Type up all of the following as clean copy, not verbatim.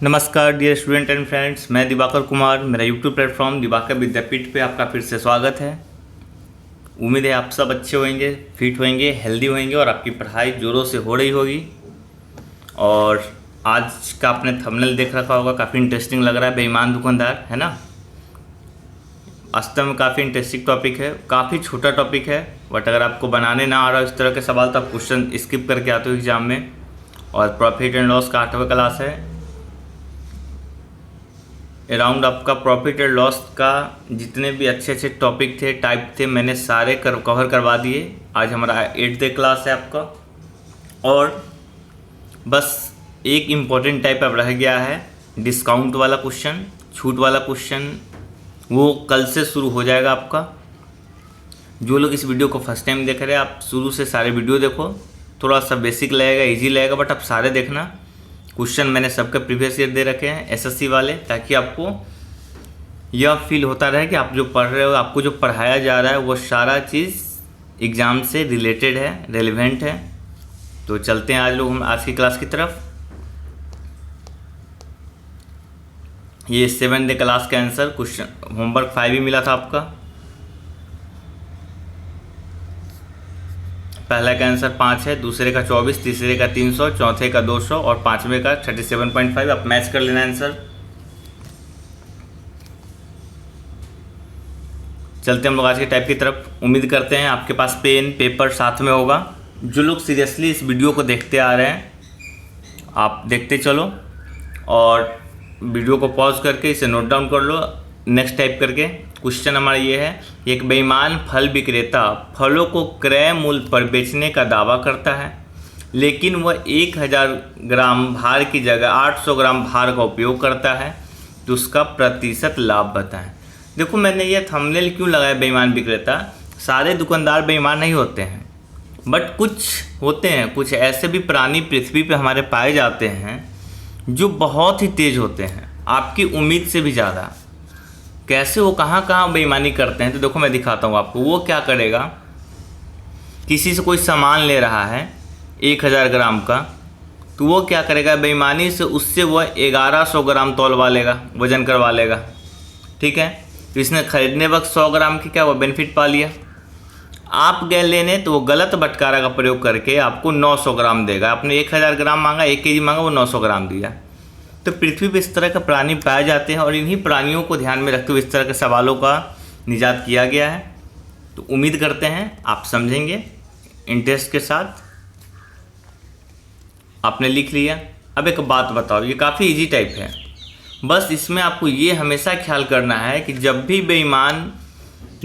नमस्कार dear student and friends, मैं दिवाकर कुमार। मेरा यूट्यूब प्लेटफॉर्म दिवाकर विद्यापीठ पे आपका फिर से स्वागत है। उम्मीद है आप सब अच्छे होंगे, फिट होंगे, हेल्दी होंगे और आपकी पढ़ाई ज़ोरों से हो रही होगी। और आज का आपने थंबनेल देख रखा होगा, काफ़ी इंटरेस्टिंग लग रहा है, बेईमान दुकानदार, है ना। वास्तव में काफ़ी इंटरेस्टिंग टॉपिक है, काफ़ी छोटा टॉपिक है, बट अगर आपको बनाने ना आ रहा हो इस तरह के सवाल तो आप क्वेश्चन स्किप करके आते हो एग्जाम में। और प्रॉफिट एंड लॉस का 8वां क्लास है। अराउंड आपका प्रॉफिट एंड लॉस का जितने भी अच्छे अच्छे टॉपिक थे, टाइप थे, मैंने सारे कवर करवा दिए। आज हमारा 8th क्लास है आपका, और बस एक इम्पॉर्टेंट टाइप अब रह गया है, डिस्काउंट वाला क्वेश्चन, छूट वाला क्वेश्चन। वो कल से शुरू हो जाएगा आपका। जो लोग इस वीडियो को फर्स्ट टाइम देख रहे हैं, आप शुरू से सारे वीडियो देखो। थोड़ा सा बेसिक लगेगा, ईजी लगेगा, बट आप सारे देखना। क्वेश्चन मैंने सबके प्रीवियस ईयर दे रखे हैं, एसएससी वाले, ताकि आपको यह फील होता रहे कि आप जो पढ़ रहे हो, आपको जो पढ़ाया जा रहा है वो सारा चीज़ एग्ज़ाम से रिलेटेड है, रेलिवेंट है। तो चलते हैं आज लोग हम आज की क्लास की तरफ। ये 7th डे क्लास का आंसर क्वेश्चन होमवर्क 5 ही मिला था आपका। पहला का आंसर 5 है, दूसरे का 24, तीसरे का 300, चौथे का 200 और पांचवें का 37.5। आप मैच कर लेना आंसर। चलते हम लोग आज के टाइप की तरफ। उम्मीद करते हैं आपके पास पेन पेपर साथ में होगा। जो लोग सीरियसली इस वीडियो को देखते आ रहे हैं, आप देखते चलो और वीडियो को पॉज करके इसे नोट डाउन कर लो, नेक्स्ट टाइप करके। क्वेश्चन हमारा ये है, एक बेईमान फल विक्रेता फलों को क्रय मूल्य पर बेचने का दावा करता है, लेकिन वह 1000 ग्राम भार की जगह 800 ग्राम भार का उपयोग करता है, तो उसका प्रतिशत लाभ बताएं। देखो, मैंने ये थंबनेल क्यों लगाया बेईमान विक्रेता। सारे दुकानदार बेईमान नहीं होते हैं, बट कुछ होते हैं, कुछ ऐसे भी प्राणी पृथ्वी पे हमारे पाए जाते हैं जो बहुत ही तेज होते हैं, आपकी उम्मीद से भी ज़्यादा। कैसे, वो कहाँ कहाँ बेईमानी करते हैं, तो देखो मैं दिखाता हूँ आपको। वो क्या करेगा, किसी से कोई सामान ले रहा है 1000 ग्राम का, तो वो क्या करेगा, बेईमानी से उससे वह 1100 ग्राम तौलवा लेगा, वजन करवा लेगा। ठीक है, तो इसने खरीदने वक्त 100 ग्राम की क्या वो बेनिफिट पा लिया। आप गए लेने तो वो गलत बटकारा का प्रयोग करके आपको 900 ग्राम देगा। आपने 1000 ग्राम मांगा, 1 केजी मांगा, वो 900 ग्राम दिया। तो पृथ्वी पर इस तरह के प्राणी पाए जाते हैं, और इन्हीं प्राणियों को ध्यान में रखते हुए इस तरह के सवालों का निजात किया गया है। तो उम्मीद करते हैं आप समझेंगे इंटरेस्ट के साथ। आपने लिख लिया। अब एक बात बताओ, ये काफ़ी इजी टाइप है, बस इसमें आपको ये हमेशा ख्याल करना है कि जब भी बेईमान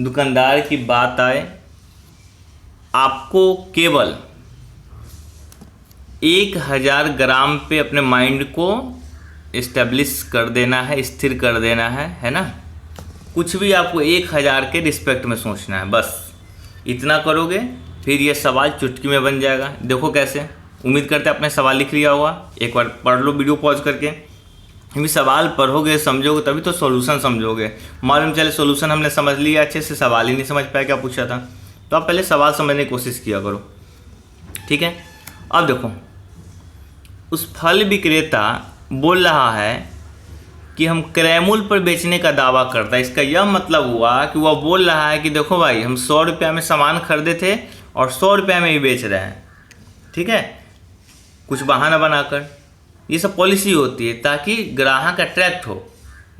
दुकानदार की बात आए, आपको केवल 1000 ग्राम पे अपने माइंड को इस्टेब्लिश कर देना है, स्थिर कर देना है ना। कुछ भी आपको 1000 के रिस्पेक्ट में सोचना है, बस इतना करोगे, फिर ये सवाल चुटकी में बन जाएगा। देखो कैसे। उम्मीद करते हैं आपने सवाल लिख लिया होगा। एक बार पढ़ लो वीडियो पॉज करके। भी सवाल पढ़ोगे, समझोगे, तभी तो सॉल्यूशन समझोगे। मालूम चले सॉल्यूशन हमने समझ लिया अच्छे से, सवाल ही नहीं समझ पाया क्या पूछा था। तो आप पहले सवाल समझने की कोशिश किया करो। ठीक है, अब देखो, उस फल विक्रेता बोल रहा है कि हम क्रय मूल्य पर बेचने का दावा करता है। इसका यह मतलब हुआ कि वह बोल रहा है कि देखो भाई, हम 100 रुपये में सामान खरीदे थे और 100 रुपये में ही बेच रहे हैं। ठीक है, कुछ बहाना बनाकर। ये सब पॉलिसी होती है ताकि ग्राहक अट्रैक्ट हो।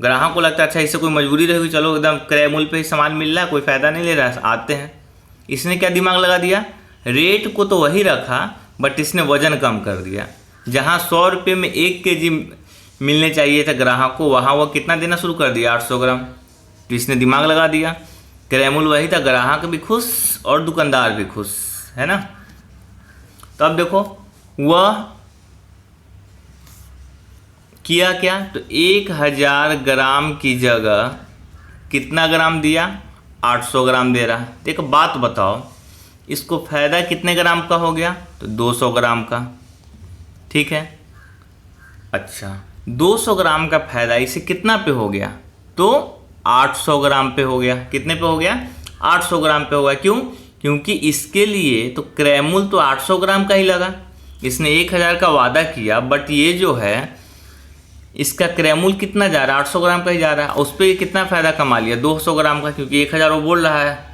ग्राहक को लगता है अच्छा, इससे कोई मजबूरी रहेगी, चलो एकदम क्रय मूल्य पे ही सामान मिल रहा है, कोई फ़ायदा नहीं ले रहा है, आते हैं। इसने क्या दिमाग लगा दिया, रेट को तो वही रखा, बट इसने वज़न कम कर दिया। जहाँ 100 रुपये में 1 केजी मिलने चाहिए था ग्राहक को, वहाँ वो कितना देना शुरू कर दिया, 800 ग्राम। तो इसने दिमाग लगा दिया। क्रय मूल्य वही था, ग्राहक भी खुश और दुकानदार भी खुश, है ना। तो अब देखो, वह किया क्या, तो 1000 ग्राम की जगह कितना ग्राम दिया, 800 ग्राम दे रहा है। तो एक बात बताओ, इसको फ़ायदा कितने ग्राम का हो गया, तो 200 ग्राम का। ठीक है, अच्छा 200 ग्राम का फ़ायदा इसे कितना पे हो गया, तो 800 ग्राम पे हो गया। कितने पे हो गया, 800 ग्राम पे हो गया। क्यों, क्योंकि इसके लिए तो क्रय मूल्य तो 800 ग्राम का ही लगा। इसने 1000 का वादा किया, बट ये जो है इसका क्रयमूल कितना जा रहा है, 800 ग्राम का ही जा रहा है। उस पर कितना फ़ायदा कमा लिया, 200 ग्राम का, क्योंकि 1000 वो बोल रहा है।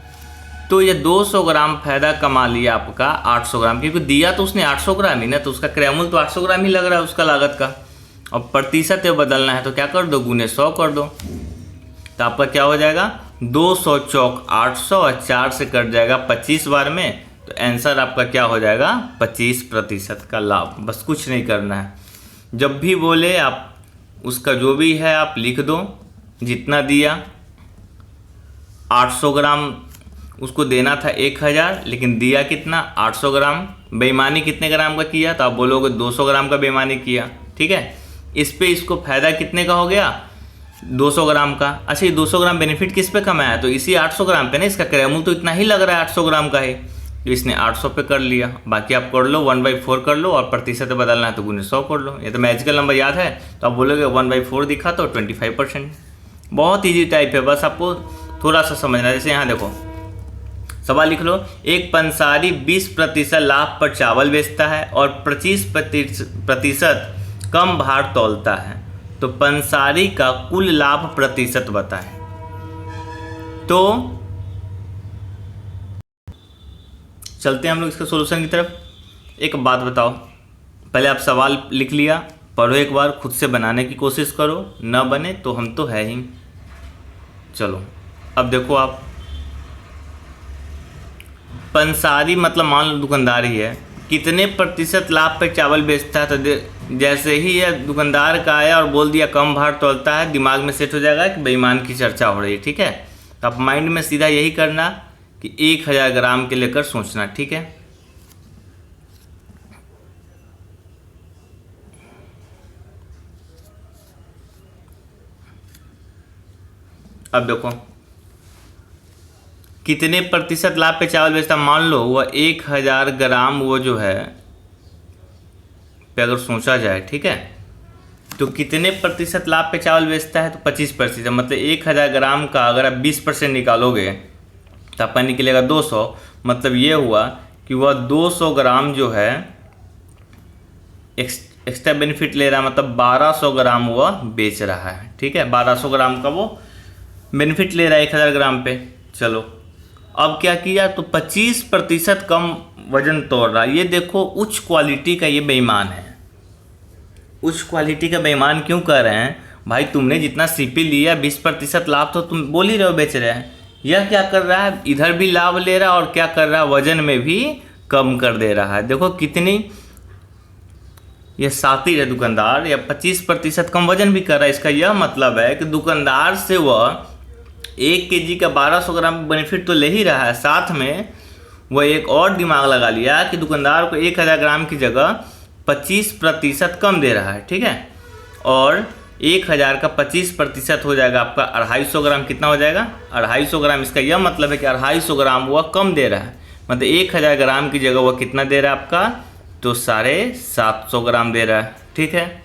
तो ये 200 ग्राम फ़ायदा कमा लिया आपका 800 ग्राम, क्योंकि दिया तो उसने 800 ग्राम ही ना, तो उसका क्रयमूल तो 800 ग्राम ही लग रहा है उसका लागत का। और प्रतिशत बदलना है तो क्या कर दो, गुने 100 कर दो, तो आपका क्या हो जाएगा 200 चौक 800 और 4 से कट जाएगा 25 बार में। तो आंसर आपका क्या हो जाएगा 25% का लाभ। बस कुछ नहीं करना है, जब भी बोले आप उसका जो भी है आप लिख दो, जितना दिया 800 ग्राम उसको देना था 1000, लेकिन दिया कितना 800 ग्राम। बेईमानी कितने ग्राम का किया, तो आप बोलोगे 200 ग्राम का बेईमानी किया, ठीक है। इस पे इसको फायदा कितने का हो गया 200 ग्राम का। अच्छा, ये 200 ग्राम बेनिफिट किस पे कमाया, तो इसी 800 ग्राम पे ना, इसका क्रयमूल तो इतना ही लग रहा है 800 ग्राम का है, तो इसने 800 पे कर लिया। बाकी आप कर लो 1/4 कर लो, और प्रतिशत बदलना है तो गुने 100 कर लो। ये तो मैजिकल नंबर याद है, तो आप बोलोगे 1/4 दिखा तो 25%। बहुत ईजी टाइप है, बस आपको थोड़ा सा समझना है। जैसे यहाँ देखो सवाल लिख लो, एक पंसारी 20% लाभ पर चावल बेचता है और 25% कम भार तौलता है, तो पंसारी का कुल लाभ प्रतिशत बताएं। तो चलते हैं हम लोग इसके सॉल्यूशन की तरफ। एक बात बताओ, पहले आप सवाल लिख लिया, पढ़ो एक बार, खुद से बनाने की कोशिश करो, न बने तो हम तो है ही। चलो अब देखो आप, पंसारी मतलब मान लो दुकानदार ही है, कितने प्रतिशत लाभ पे चावल बेचता है। तो जैसे ही यह दुकानदार का आया और बोल दिया कम भार तौलता है, दिमाग में सेट हो जाएगा कि बेईमान की चर्चा हो रही है, ठीक है। तो आप माइंड में सीधा यही करना कि 1000 ग्राम के लेकर सोचना, ठीक है। अब देखो कितने प्रतिशत लाभ पे चावल बेचता, मान लो वह 1000 ग्राम वो जो है पे अगर सोचा जाए, ठीक है, तो कितने प्रतिशत लाभ पे चावल बेचता है, तो 25%। मतलब 1000 ग्राम का अगर आप 20% निकालोगे तो आपका निकलेगा 200। मतलब ये हुआ कि वह 200 ग्राम जो है एक्स्ट्रा बेनिफिट ले रहा है, मतलब 1200 ग्राम वह बेच रहा है, ठीक है। 1200 ग्राम का वो बेनिफिट ले रहा है 1000 ग्राम पे। चलो अब क्या किया, तो 25% कम वजन तोड़ रहा है। ये देखो उच्च क्वालिटी का ये बेईमान है। उच्च क्वालिटी का बेईमान क्यों कर रहे हैं भाई, तुमने जितना सीपी लिया 20% लाभ तो तुम बोल ही रहे हो बेच रहे हैं। यह क्या कर रहा है, इधर भी लाभ ले रहा है और क्या कर रहा है, वजन में भी कम कर दे रहा है। देखो कितनी ये शातिर है दुकानदार, या 25% कम वजन भी कर रहा है। इसका यह मतलब है कि दुकानदार से वह 1 kg का 1200 ग्राम बेनिफिट तो ले ही रहा है, साथ में वह एक और दिमाग लगा लिया कि दुकानदार को 1000 ग्राम की जगह 25% कम दे रहा है, ठीक है। और 1000 का 25% हो जाएगा आपका 250 ग्राम। कितना हो जाएगा 250 ग्राम। इसका यह मतलब है कि 250 ग्राम वह कम दे रहा है, मतलब 1000 ग्राम की जगह वह कितना दे रहा है आपका, तो 750 ग्राम दे रहा है, ठीक है।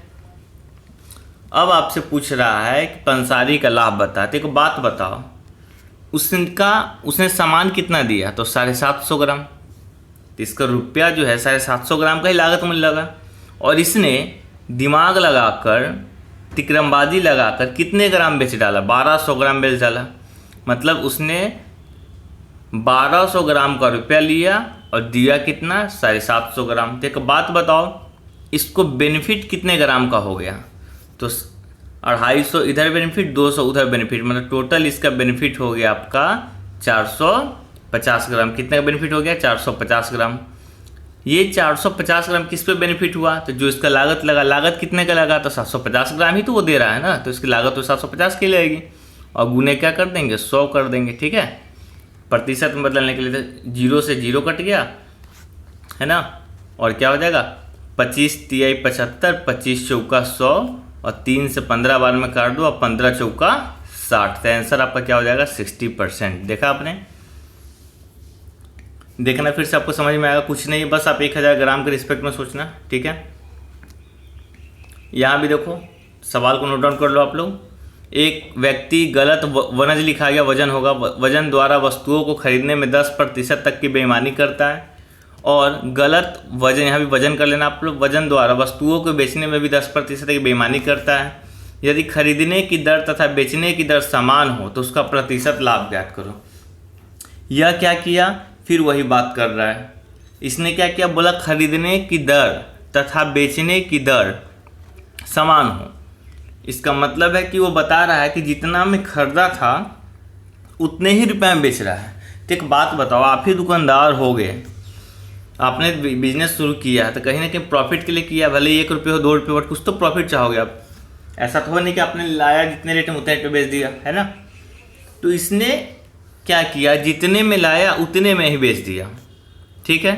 अब आपसे पूछ रहा है कि पंसारी का लाभ बता। तो एक बात बताओ, उसने सामान कितना दिया, तो 750 ग्राम। तो इसका रुपया जो है 750 ग्राम का ही लागत मूल्य लगा, और इसने दिमाग लगाकर तिकरमबाजी लगाकर कितने ग्राम बेच डाला, 1200 ग्राम बेच डाला। मतलब उसने 1200 ग्राम का रुपया लिया और दिया कितना 750 ग्राम। तो एक बात बताओ, इसको बेनिफिट कितने ग्राम का हो गया, तो 250 इधर बेनिफिट 200 उधर बेनिफिट, मतलब टोटल इसका बेनिफिट हो गया आपका 450 ग्राम। कितने का बेनिफिट हो गया 450 ग्राम। ये 450 ग्राम किस पे बेनिफिट हुआ, तो जो इसका लागत लगा, लागत कितने का लगा, तो 750 ग्राम ही तो वो दे रहा है ना, तो इसकी लागत तो 750 की लगेगी, और गुने क्या कर देंगे 100 कर देंगे, ठीक है। प्रतिशत में बदलने के लिए तो 0 से 0 कट गया है ना, और क्या हो जाएगा 25 तिहाई 75, 25 चौका 100, और 3 से 15 बार में काट दो, और 15 चौका 60। तो आंसर आपका क्या हो जाएगा 60%। देखा आपने, देखना फिर से आपको समझ में आएगा। कुछ नहीं, बस आप 1000 ग्राम के रिस्पेक्ट में सोचना, ठीक है। यहाँ भी देखो सवाल को नोट डाउन कर लो आप लोग। एक व्यक्ति गलत वनज लिखा गया वजन होगा, वजन द्वारा वस्तुओं को खरीदने में 10% तक की बेईमानी करता है, और गलत वजन, यहाँ भी वजन कर लेना आप लोग, वजन द्वारा वस्तुओं को बेचने में भी 10% की बेईमानी करता है। यदि खरीदने की दर तथा बेचने की दर समान हो तो उसका प्रतिशत लाभ ज्ञात करो। यह क्या किया, फिर वही बात कर रहा है। इसने क्या किया, बोला खरीदने की दर तथा बेचने की दर समान हो। इसका मतलब है कि वो बता रहा है कि जितना में खरीदा था उतने ही रुपए में बेच रहा है। तो एक बात बताओ, आप ही दुकानदार हो गए, आपने बिजनेस शुरू किया है तो कहीं ना कहीं प्रॉफिट के लिए किया, भले 1 रुपये हो 2 रुपये, बट कुछ तो प्रॉफिट चाहोगे आप। ऐसा तो नहीं कि आपने लाया जितने रेट में उतने रेट में बेच दिया, है ना। तो इसने क्या किया, जितने में लाया उतने में ही बेच दिया, ठीक है।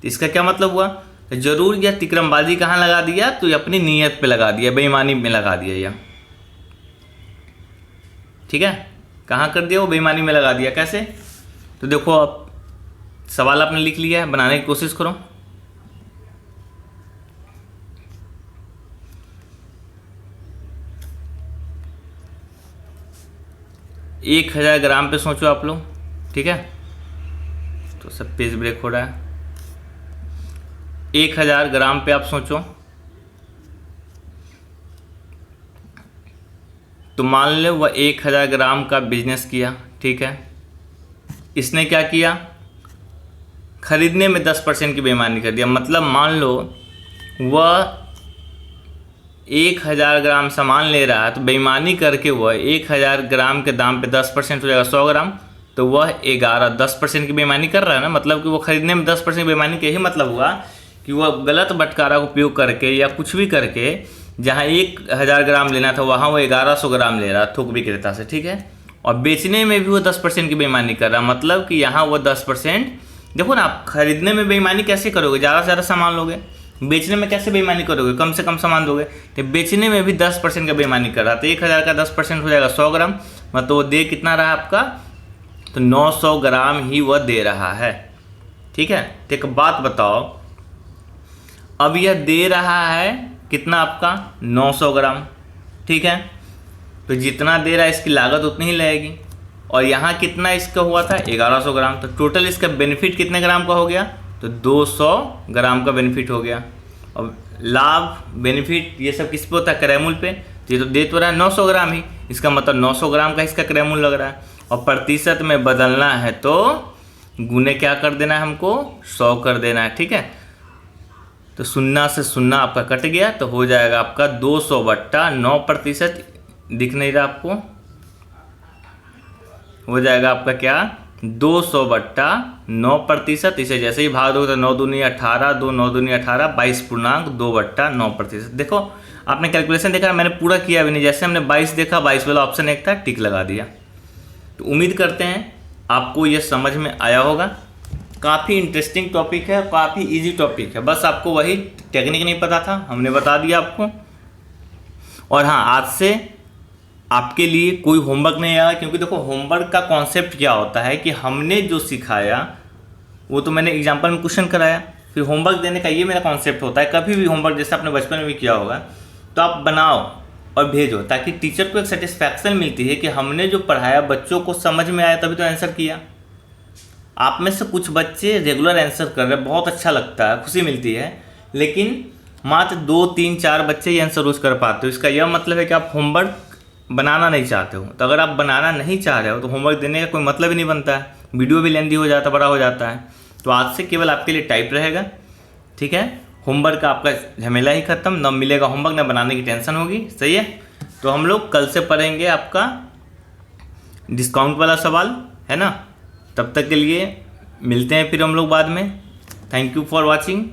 तो इसका क्या मतलब हुआ, जरूर यह तिकरमबाजी कहाँ लगा दिया, तो ये अपनी नीयत पे लगा दिया, बेईमानी में लगा दिया यह, ठीक है। कहाँ कर दिया, वो बेईमानी में लगा दिया। कैसे, तो देखो आप सवाल आपने लिख लिया है, बनाने की कोशिश करो। एक 1000 ग्राम पे सोचो आप लोग, ठीक है। तो सब पेज ब्रेक हो रहा है। 1000 ग्राम पे आप सोचो, तो मान लो वह 1000 ग्राम का बिजनेस किया, ठीक है। इसने क्या किया, खरीदने में 10% की बेईमानी कर दिया। मतलब मान लो वह 1000 ग्राम सामान ले रहा है, तो बेईमानी करके वह 1000 ग्राम के दाम पे 10% हो जाएगा 100 ग्राम, तो वह 10% की बेईमानी कर रहा है ना। मतलब कि वो खरीदने में 10% बेईमानी के ही मतलब हुआ कि वह गलत बटकारा का उपयोग करके या कुछ भी करके, जहाँ 1000 ग्राम लेना था वहाँ वो 1100 ग्राम ले रहा थोक विक्रेता से, ठीक है। और बेचने में भी वो 10% की बेईमानी कर रहा, मतलब कि यहाँ वो 10%। देखो ना, आप खरीदने में बेईमानी कैसे करोगे, ज़्यादा से ज़्यादा सामान लोगे, बेचने में कैसे बेईमानी करोगे, कम से कम सामान दोगे। तो बेचने में भी 10% का बेईमानी कर रहा, तो 1000 का 10% हो जाएगा 100 ग्राम, मतलब वो दे कितना रहा आपका, तो 900 ग्राम ही वह दे रहा है, ठीक है। तो एक बात बताओ, अब यह दे रहा है कितना आपका, 900 ग्राम, ठीक है। तो जितना दे रहा है इसकी लागत उतनी ही लगेगी, और यहाँ कितना इसका हुआ था, 1100 ग्राम। तो टोटल इसका बेनिफिट कितने ग्राम का हो गया, तो 200 ग्राम का बेनिफिट हो गया। अब लाभ बेनिफिट ये सब किस पे होता है, क्रयमूल्य पे। ये तो दे तो रहा है 900 ग्राम ही, इसका मतलब 900 ग्राम का इसका क्रयमूल्य लग रहा है। और प्रतिशत में बदलना है तो गुने क्या कर देना है हमको, 100 कर देना है, ठीक है। तो 0 से 0 आपका कट गया, तो हो जाएगा आपका 200/9%। दिख नहीं रहा आपको, हो जाएगा आपका क्या, 200/9%। इसे जैसे ही भाग दोगे तो 9 दूनी 18, 2 9 दूनी 18, 22.2/9%। देखो आपने कैलकुलेशन देखा, मैंने पूरा किया भी नहीं। जैसे हमने 22 देखा, 22 वाला ऑप्शन एक था, टिक लगा दिया। तो उम्मीद करते हैं आपको ये समझ में आया होगा। काफ़ी इंटरेस्टिंग टॉपिक है, काफ़ी इजी टॉपिक है, बस आपको वही टेक्निक नहीं पता था, हमने बता दिया आपको। और हाँ, आज से आपके लिए कोई होमवर्क नहीं आया, क्योंकि देखो होमवर्क का कॉन्सेप्ट क्या होता है कि हमने जो सिखाया वो तो मैंने एग्जाम्पल में क्वेश्चन कराया, फिर होमवर्क देने का ये मेरा कॉन्सेप्ट होता है। कभी भी होमवर्क जैसे आपने बचपन में भी किया होगा, तो आप बनाओ और भेजो, ताकि टीचर को एक सेटिस्फैक्शन मिलती है कि हमने जो पढ़ाया बच्चों को समझ में आया, तभी तो आंसर किया। आप में से कुछ बच्चे रेगुलर आंसर कर रहे हैं, बहुत अच्छा लगता है, खुशी मिलती है। लेकिन मात्र 2 3 4 बच्चे ही आंसर रोज कर पाते हो। इसका यह मतलब है कि आप होमवर्क बनाना नहीं चाहते हो। तो अगर आप बनाना नहीं चाह रहे हो तो होमवर्क देने का कोई मतलब ही नहीं बनता है, वीडियो भी लेंदी हो जाता, बड़ा हो जाता है। तो आज से केवल आपके लिए टाइप रहेगा, ठीक है। होमवर्क का आपका झमेला ही खत्म, न मिलेगा होमवर्क, न बनाने की टेंशन होगी, सही है। तो हम लोग कल से पढ़ेंगे आपका डिस्काउंट वाला सवाल, है ना। तब तक के लिए मिलते हैं फिर हम लोग बाद में। Thank you for watching.